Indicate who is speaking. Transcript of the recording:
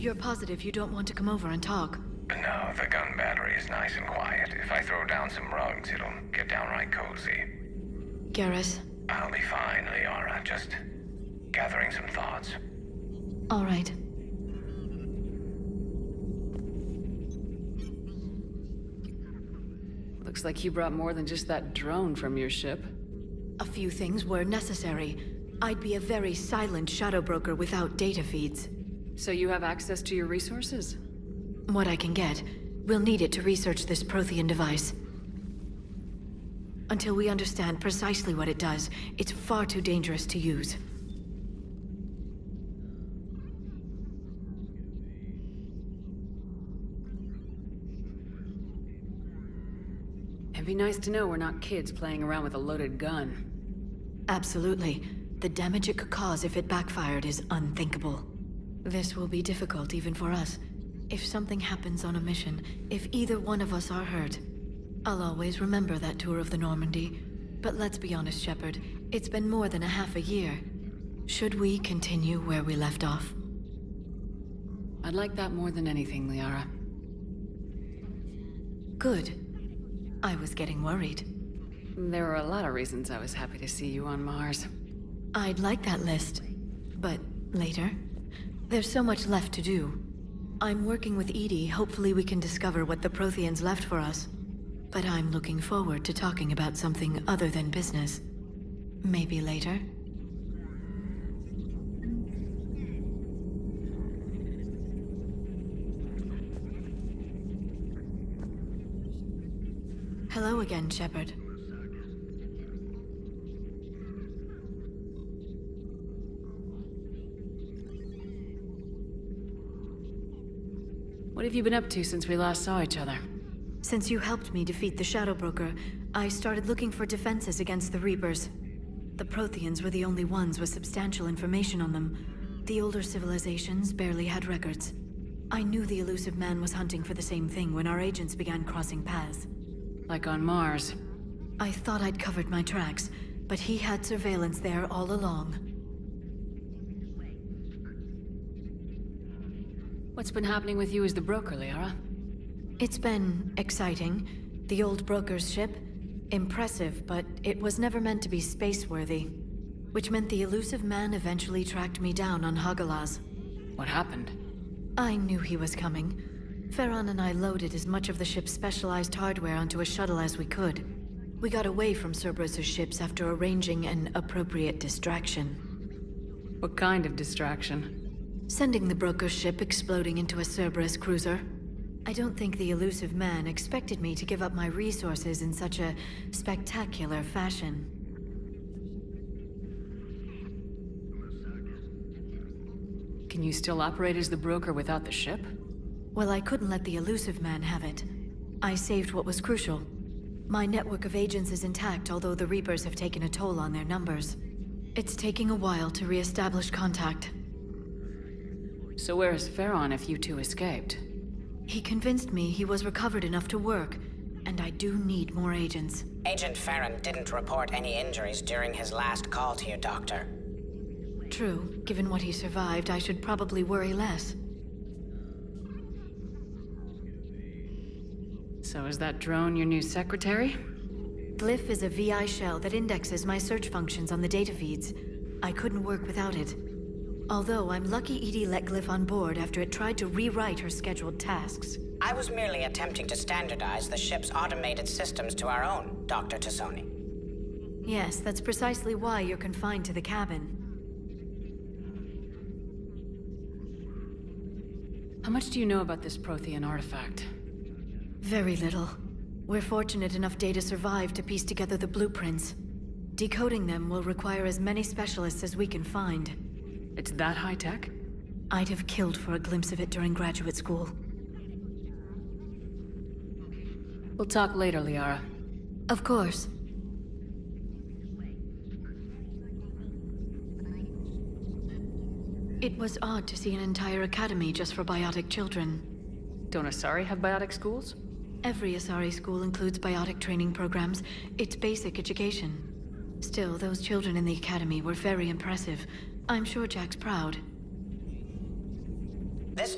Speaker 1: You're positive you don't want to come over and talk?
Speaker 2: No, the gun battery is nice and quiet. If I throw down some rugs, it'll get downright cozy.
Speaker 1: Garrus?
Speaker 2: I'll be fine, Liara. Just gathering some thoughts.
Speaker 1: All right.
Speaker 3: Looks like you brought more than just that drone from your ship.
Speaker 1: A few things were necessary. I'd be a very silent shadow broker without data feeds.
Speaker 3: So you have access to your resources?
Speaker 1: What I can get. We'll need it to research this Prothean device. Until we understand precisely what it does, it's far too dangerous to use.
Speaker 3: It'd be nice to know we're not kids playing around with a loaded gun.
Speaker 1: Absolutely. The damage it could cause if it backfired is unthinkable. This will be difficult even for us. If something happens on a mission, if either one of us are hurt, I'll always remember that tour of the Normandy. But let's be honest, Shepard, it's been more than a half a year. Should we continue where we left off?
Speaker 3: I'd like that more than anything, Liara.
Speaker 1: Good. I was getting worried.
Speaker 3: There were a lot of reasons I was happy to see you on Mars.
Speaker 1: I'd like that list, but later. There's so much left to do. I'm working with EDI. Hopefully we can discover what the Protheans left for us. But I'm looking forward to talking about something other than business. Maybe later? Hello again, Shepard.
Speaker 3: What have you been up to since we last saw each other?
Speaker 1: Since you helped me defeat the Shadow Broker, I started looking for defenses against the Reapers. The Protheans were the only ones with substantial information on them. The older civilizations barely had records. I knew the Illusive Man was hunting for the same thing when our agents began crossing paths.
Speaker 3: Like on Mars.
Speaker 1: I thought I'd covered my tracks, but he had surveillance there all along.
Speaker 3: What's been happening with you as the broker, Liara?
Speaker 1: It's been exciting. The old broker's ship? Impressive, but it was never meant to be space-worthy. Which meant the Illusive Man eventually tracked me down on Hagalaz.
Speaker 3: What happened?
Speaker 1: I knew he was coming. Farron and I loaded as much of the ship's specialized hardware onto a shuttle as we could. We got away from Cerberus' ships after arranging an appropriate distraction.
Speaker 3: What kind of distraction?
Speaker 1: Sending the broker's ship exploding into a Cerberus cruiser. I don't think the Illusive Man expected me to give up my resources in such a spectacular fashion.
Speaker 3: Can you still operate as the broker without the ship?
Speaker 1: Well, I couldn't let the Illusive Man have it. I saved what was crucial. My network of agents is intact, although the Reapers have taken a toll on their numbers. It's taking a while to re-establish contact.
Speaker 3: So where is Farron if you two escaped?
Speaker 1: He convinced me he was recovered enough to work, and I do need more agents.
Speaker 4: Agent Farron didn't report any injuries during his last call to you, Doctor.
Speaker 1: True. Given what he survived, I should probably worry less.
Speaker 3: So is that drone your new secretary?
Speaker 1: Glyph is a VI shell that indexes my search functions on the data feeds. I couldn't work without it. Although I'm lucky EDI let Glyph on board after it tried to rewrite her scheduled tasks.
Speaker 4: I was merely attempting to standardize the ship's automated systems to our own, Dr. Tassoni.
Speaker 1: Yes, that's precisely why you're confined to the cabin.
Speaker 3: How much do you know about this Prothean artifact?
Speaker 1: Very little. We're fortunate enough Data survived to piece together the blueprints. Decoding them will require as many specialists as we can find.
Speaker 3: It's that high-tech?
Speaker 1: I'd have killed for a glimpse of it during graduate school.
Speaker 3: We'll talk later, Liara.
Speaker 1: Of course. It was odd to see an entire academy just for biotic children.
Speaker 3: Don't Asari have biotic schools?
Speaker 1: Every Asari school includes biotic training programs. It's basic education. Still, those children in the academy were very impressive. I'm sure Jack's proud.
Speaker 4: This